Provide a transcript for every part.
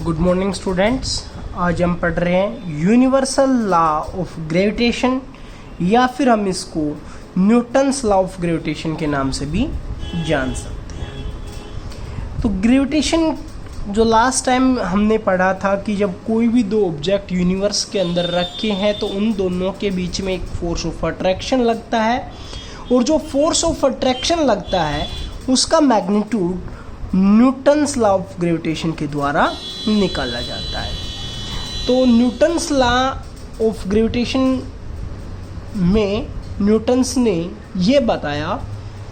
Good morning students. आज हम पढ़ रहे हैं यूनिवर्सल लॉ ऑफ ग्रेविटेशन या फिर हम इसको न्यूटन्स लॉ ऑफ ग्रेविटेशन के नाम से भी जान सकते हैं। तो ग्रेविटेशन जो लास्ट टाइम हमने पढ़ा था कि जब कोई भी दो ऑब्जेक्ट यूनिवर्स के अंदर रखे हैं तो उन दोनों के बीच में एक फोर्स ऑफ अट्रैक्शन लगता है और जो फोर्स ऑफ अट्रैक्शन लगता है उसका magnitude Newton's law of gravitation के द्वारा निकाला जाता है। तो न्यूटन्स लॉ ऑफ ग्रेविटेशन में न्यूटन्स ने ये बताया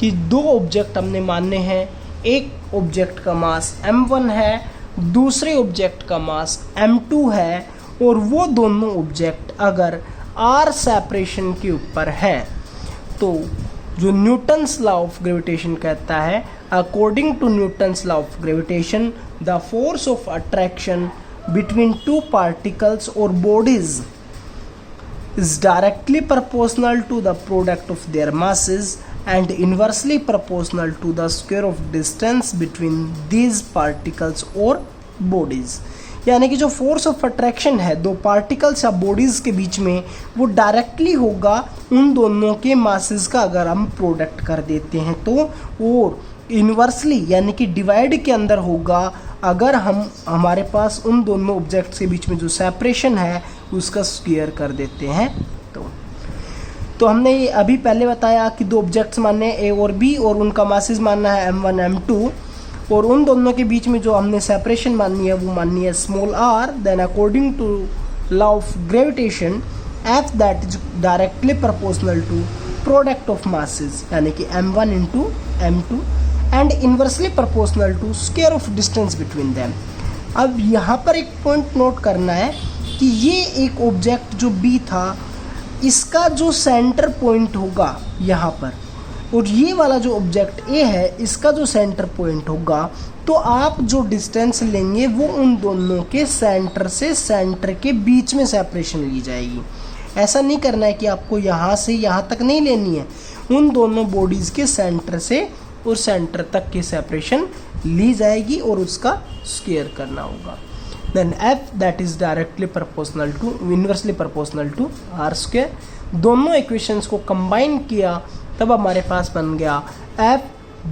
कि दो ऑब्जेक्ट हमने मानने हैं, एक ऑब्जेक्ट का मास m1 है, दूसरे ऑब्जेक्ट का मास m2 है और वो दोनों ऑब्जेक्ट अगर r सेपरेशन के ऊपर हैं तो जो न्यूटन्स लॉ ऑफ ग्रेविटेशन कहता है, according to Newton's law of gravitation the force of attraction between two particles और bodies is directly proportional to the product of their masses and inversely proportional to the square of distance between these particles or bodies। यानी कि जो force of attraction है दो particles या bodies के बीच में वो डायरेक्टली होगा उन दोनों के मासेस का अगर हम प्रोडक्ट कर देते हैं तो, और इन्वर्सली यानी कि डिवाइड के अंदर होगा अगर हमारे पास उन दोनों ऑब्जेक्ट्स के बीच में जो सेपरेशन है उसका स्क्वायर कर देते हैं। तो हमने ये अभी पहले बताया कि दो ऑब्जेक्ट्स मानने हैं ए और बी और उनका मासेस मानना है m1 m2 और उन दोनों के बीच में जो हमने सेपरेशन माननी है वो माननी है small r। Then according to law of gravitation f that is directly proportional to product of masses यानी कि m1 into m2 and inversely proportional to square of distance between them. अब यहाँ पर एक पॉइंट नोट करना है कि ये एक ऑब्जेक्ट जो B था इसका जो सेंटर पॉइंट होगा यहाँ पर और ये वाला जो ऑब्जेक्ट A है इसका जो सेंटर पॉइंट होगा तो आप जो डिस्टेंस लेंगे वो उन दोनों के सेंटर से सेंटर के बीच में सेपरेशन ली जाएगी। ऐसा नहीं करना है कि आपको यहाँ से यहाँ तक नहीं लेनी है, उन दोनों बॉडीज़ के सेंटर से और सेंटर तक की सेपरेशन ली जाएगी और उसका स्क्वायर करना होगा। Then f that is directly proportional to inversely proportional to r square. दोनों इक्वेशंस को कंबाइन किया तब हमारे पास बन गया f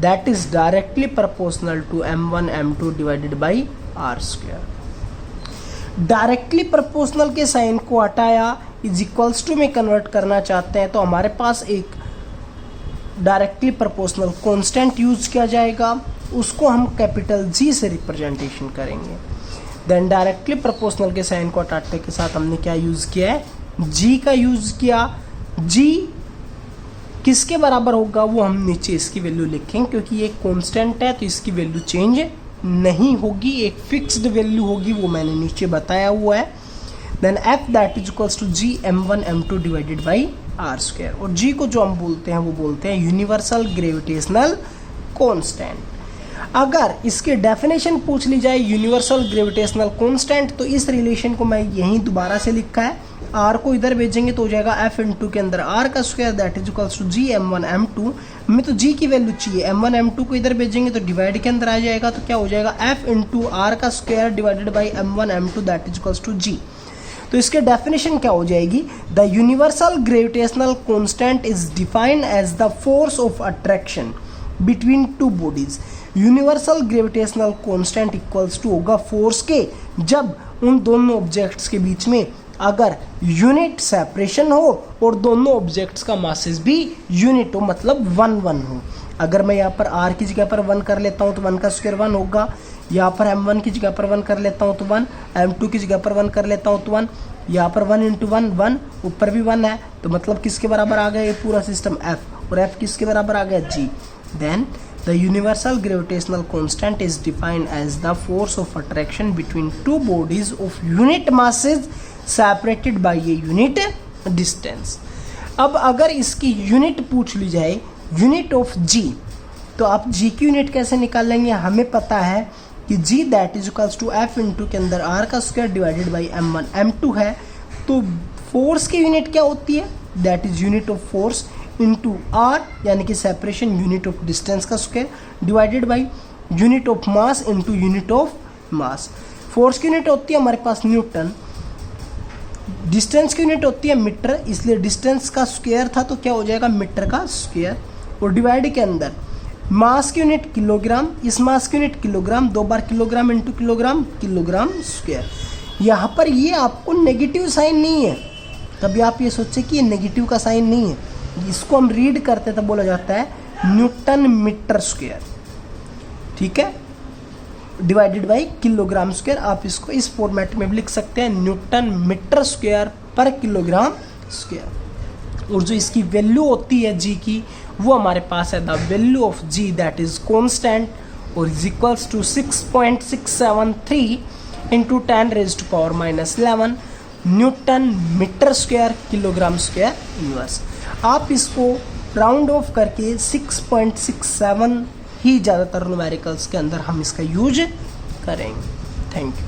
that is directly proportional to m1 m2 divided by r square. Directly proportional के साइन को हटाया, इज इक्वल्स टू में कन्वर्ट करना चाहते हैं तो हमारे पास एक डायरेक्टली प्रोपोर्शनल कांस्टेंट यूज किया जाएगा, उसको हम कैपिटल G से रिप्रेजेंटेशन करेंगे। देन डायरेक्टली प्रोपोर्शनल के साइन को हटाने के साथ हमने क्या यूज़ किया है, G का यूज़ किया। G किसके बराबर होगा वो हम नीचे इसकी वैल्यू लिखेंगे क्योंकि ये कांस्टेंट है तो इसकी वैल्यू चेंज नहीं होगी, एक फिक्स्ड वैल्यू होगी, वो मैंने नीचे बताया हुआ है। Then f that is equals to G m1 m2 divided by r square और G को जो हम बोलते हैं वो बोलते हैं यूनिवर्सल ग्रेविटेशनल कांस्टेंट। अगर इसके डेफिनेशन पूछ ली जाए यूनिवर्सल ग्रेविटेशनल कांस्टेंट तो इस रिलेशन को मैं यहीं दोबारा से लिखा है, r को इधर भेजेंगे तो हो जाएगा f इंटू के अंदर r का square that is equals to G m1 m2। हमें तो G की वैल्यू चाहिए, m1 m2 को इधर भेजेंगे तो डिवाइड के अंदर आ जाएगा तो क्या हो जाएगा f इंटू r का square divided by m1 m2 that is equals to G। तो इसके डेफिनेशन क्या हो जाएगी, the universal gravitational constant is defined as the force of attraction between two bodies. Universal gravitational constant equals to होगा force के जब उन दोनों ऑब्जेक्ट्स के बीच में अगर यूनिट सेपरेशन हो और दोनों ऑब्जेक्ट्स का मासेस भी यूनिट हो, मतलब 1 1 हो। अगर मैं यहाँ पर r की जगह पर 1 कर लेता हूँ तो 1 का स्क्वायर 1 होगा, यहाँ पर m1 की जगह पर 1 कर लेता हूँ तो 1, m2 की जगह पर 1 कर लेता हूँ तो 1, यहाँ पर 1 इंटू 1 1, ऊपर भी 1 है तो मतलब किसके बराबर आ गया ये पूरा सिस्टम f और f किसके बराबर आ गया G। Then the universal gravitational constant is defined as the force of attraction between two bodies of unit masses separated by a unit distance. अब अगर इसकी यूनिट पूछ ली जाए यूनिट ऑफ G तो आप G की यूनिट कैसे निकालेंगे, हमें पता है कि G that is equals to f into के अंदर r का square divided by m1 m2 है। तो फोर्स की यूनिट क्या होती है, that is unit of force into r यानी कि सेपरेशन यूनिट ऑफ डिस्टेंस का square divided by unit of mass into unit of mass. Force की यूनिट होती है हमारे पास न्यूटन, डिस्टेंस की यूनिट होती है मीटर, इसलिए डिस्टेंस का स्क्वायर था तो क्या हो जाएगा मीटर का स्क्वायर, और डिवाइड के अंदर मास की यूनिट किलोग्राम, इस मास की यूनिट किलोग्राम, 2 बार kilogram into kilogram, kilogram square. यहाँ पर ये आपको नेगेटिव साइन नहीं है, कभी आप ये सोचे कि ये नेगेटिव का साइन नहीं है, इसको हम रीड करते तो बोला जाता है न्यूटन मीटर स्क्वायर, ठीक है, डिवाइडेड बाई किलोग्राम स्क्वायर। आप इसको इस फॉर्मेट में भी लिख सकते हैं न्यूटन मीटर स्क्वायर पर किलोग्राम स्क्वायर। और जो इसकी वैल्यू होती है जी की, वो हमारे पास है the value of G that is constant और is equals to 6.673 into 10⁻⁻11 newton metre square kilogram square inverse. आप इसको राउंड ऑफ करके 6.67 ही ज़्यादातर न्यूमेरिकल्स के अंदर हम इसका यूज करेंगे। Thank you.